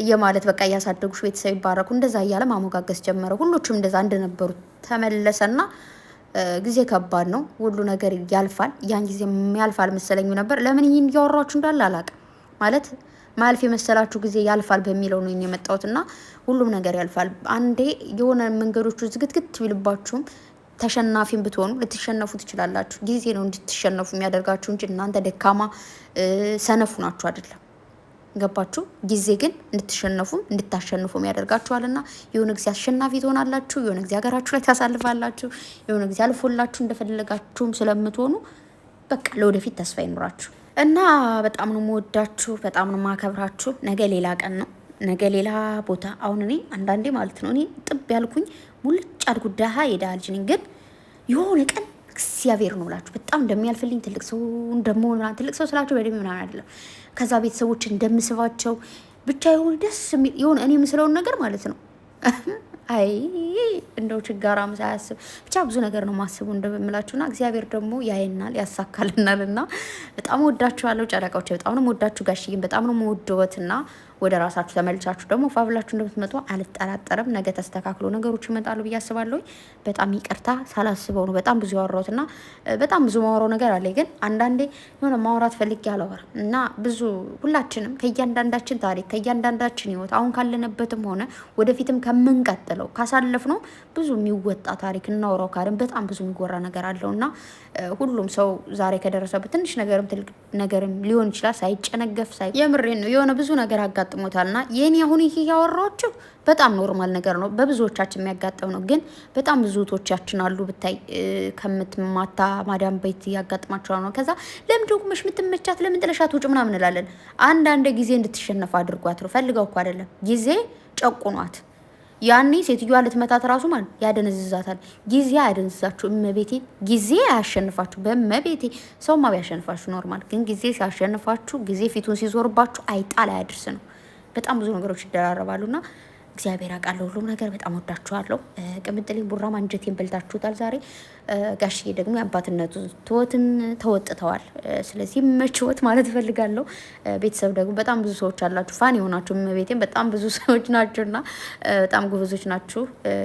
የማለት በቃ እያሳደጉሽ ቤተሰብ ይባረኩ እንደዛ እያለ ማሞጋገስ ጀመረ። ሁሎችም እንደዛ እንደነበሩ ተመለሰና ጊዜ ከባድ ነው ሁሉ ነገር ያልፋል። ያን ጊዜ ያልፋል መሰለኝ ነበር ለምን ይሄን እያወራችሁ እንዳለ አላውቅም ማለት ማልፍ የመሰላችሁ ጊዜ ያልፋል በሚለው ነው የመጣሁትና ሁሉም ነገር ያልፋል። አንዴ የሆነ መንገዶቹ ዝግትግት ቢልባችሁም ተሸናፊም ብትሆኑ ልትሸነፉ ትችላላችሁ። ጊዜ ነው እንድትሸነፉ የሚያደርጋችሁ እንጂ እናንተ ደካማ ሰነፉ ናችሁ አይደለም። ገባችሁ? ጊዜ ግን እንድትሸነፉም እንድታሸንፉም ያደርጋችኋልና የሆነ ጊዜ አሸናፊ ትሆናላችሁ፣ የሆነ ጊዜ ሀገራችሁ ላይ ታሳልፋላችሁ፣ የሆነ ጊዜ አልፎላችሁ እንደፈለጋችሁም ስለምትሆኑ በቃ ለወደፊት ተስፋ ይኑራችሁ እና በጣም ነው የምወዳችሁ፣ በጣም ነው የማከብራችሁ። ነገ ሌላ ቀን ነው፣ ነገ ሌላ ቦታ። አሁን እኔ አንዳንዴ ማለት ነው እኔ ጥብ ያልኩኝ ሙልጭ አድርጉ ደሃ የደሃ ልጅ ነኝ። ግን የሆነ ቀን እግዚአብሔር ነው ብላችሁ በጣም እንደሚያልፍልኝ ትልቅ ሰው እንደምሆን ትልቅ ሰው ስላችሁ በደም ምናምን አይደለም ከዛ ቤተሰቦች እንደምስባቸው ብቻ የሆነ ደስ የሚል የሆነ እኔ የምስለውን ነገር ማለት ነው አይ እንደው ችጋራም ሳያስብ ብቻ ብዙ ነገር ነው ማስቡ እንደምላችሁና እግዚአብሔር ደግሞ ያየናል ያሳካልናልና በጣም ወዳችኋለሁ ጨረቃዎች። በጣም ነው ወዳችሁ ጋሽዬም በጣም ነው ወደወትና ወደ ራሳችሁ ተመልሳችሁ ደግሞ ፋብላችሁ እንደምትመጡ አልጠራጠርም። ነገ ተስተካክሎ ነገሮች ይመጣሉ ብዬ አስባለሁ። በጣም ይቅርታ ሳላስበው ነው በጣም ብዙ ያወራሁትና በጣም ብዙ ማወራው ነገር አለ። ግን አንዳንዴ የሆነ ማውራት ፈልጌ አላወራም እና ብዙ ሁላችንም ከእያንዳንዳችን ታሪክ ከእያንዳንዳችን ህይወት አሁን ካለንበትም ሆነ ወደፊትም ከምንቀጥለው ካሳለፍነው ብዙ የሚወጣ ታሪክ እናወራው ካልን በጣም ብዙ የሚጎራ ነገር አለውና ሁሉም ሰው ዛሬ ከደረሰበት ትንሽ ነገርም ትልቅ ነገርም ሊሆን ይችላል ሳይጨነገፍ የምሬን ነው የሆነ ብዙ ነገር አጋጥሞታልና የኔ አሁን ይሄ ያወራችሁ በጣም ኖርማል ነገር ነው በብዙዎቻችን የሚያጋጥም ነው። ግን በጣም ብዙ እህቶቻችን አሉ ብታይ ከምትማታ ማዳም ቤት ያጋጥማቸዋል ነው። ከዛ ለምን ደግሞ የምትመቻት ለምን ጥለሻት ውጭ ምናምን እንላለን። አንዳንድ ጊዜ እንድትሸነፍ አድርጓት ነው ፈልገው እኮ አይደለም ጊዜ ጨቁኗት ያኔ ሴትዮዋ ልትመታት ራሱ ማለት ያደነዝዛታል። ጊዜ አያደነዝዛችሁ እመቤቴ ጊዜ አያሸንፋችሁ በእመቤቴ ሰውማ ቢያሸንፋችሁ ኖርማል። ግን ጊዜ ሲያሸንፋችሁ ጊዜ ፊቱን ሲዞርባችሁ አይጣል አያድርስ ነው። በጣም ብዙ ነገሮች ይደራረባሉና እግዚአብሔር አውቃለሁ ሁሉም ነገር። በጣም ወዳችኋለሁ። ቅምጥሌን ቡራማ አንጀቴን በልታችሁታል ዛሬ። ጋሽዬ ደግሞ የአባትነቱ ትወትን ተወጥተዋል። ስለዚህ መችወት ማለት እፈልጋለሁ። ቤተሰብ ደግሞ በጣም ብዙ ሰዎች አላችሁ ፋን የሆናችሁ እመቤቴን በጣም ብዙ ሰዎች ናችሁና በጣም ጎበዞች ናችሁ።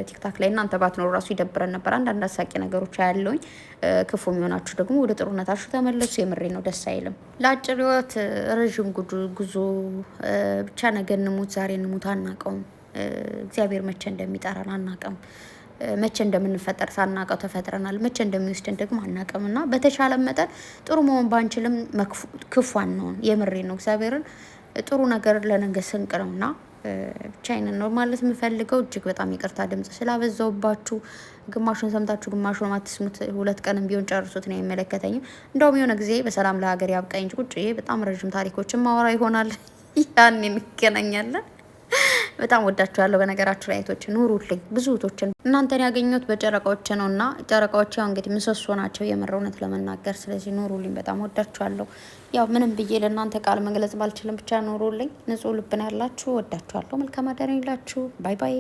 ቲክታክ ላይ እናንተ ባትኖሩ ራሱ ይደብረን ነበር። አንዳንድ አሳቂ ነገሮች ያለውኝ ክፉ የሚሆናችሁ ደግሞ ወደ ጥሩነታችሁ ተመለሱ። የምሬ ነው፣ ደስ አይልም። ለአጭር ህይወት ረዥም ጉዞ ብቻ ነገ እንሙት ዛሬ እንሙት አናውቀውም። እግዚአብሔር መቼ እንደሚጠራን አናውቅም። መቼ እንደምንፈጠር ሳናውቀው ተፈጥረናል። መቼ እንደሚወስደን ደግሞ አናውቅም እና በተሻለ መጠን ጥሩ መሆን ባንችልም ክፉ አንሆን። የምሬ ነው። እግዚአብሔርን ጥሩ ነገር ለነገ ስንቅ ነውና ብቻ ይሄንን ነው ማለት የምፈልገው። እጅግ በጣም ይቅርታ ድምጽ ስላበዛውባችሁ። ግማሹን ሰምታችሁ ግማሹን አትስሙት። 2 ቀንም ቢሆን ጨርሱት ነው አይመለከተኝም። እንደውም የሆነ ጊዜ በሰላም ለሀገር ያብቃኝ እንጂ ቁጭ በጣም ረጅም ታሪኮችን ማወራ ይሆናል። ያን እንገናኛለን። በጣም ወዳችኋለሁ። በነገራችሁ ላይ እህቶች ኑሩልኝ። ብዙ እህቶችን እናንተን ያገኘሁት በጨረቃዎች ነውና ጨረቃዎች ያው እንግዲህ ምሰሶ ናቸው የምር እውነት ለመናገር። ስለዚህ ኑሩልኝ። በጣም ወዳችኋለሁ። ያው ምንም ብዬ ለእናንተ ቃል መግለጽ ባልችልም ብቻ ኑሩልኝ። ንጹህ ልብ ነው ያላችሁ። ወዳችኋለሁ። መልካም አዳር ይላችሁ። ባይ ባይ።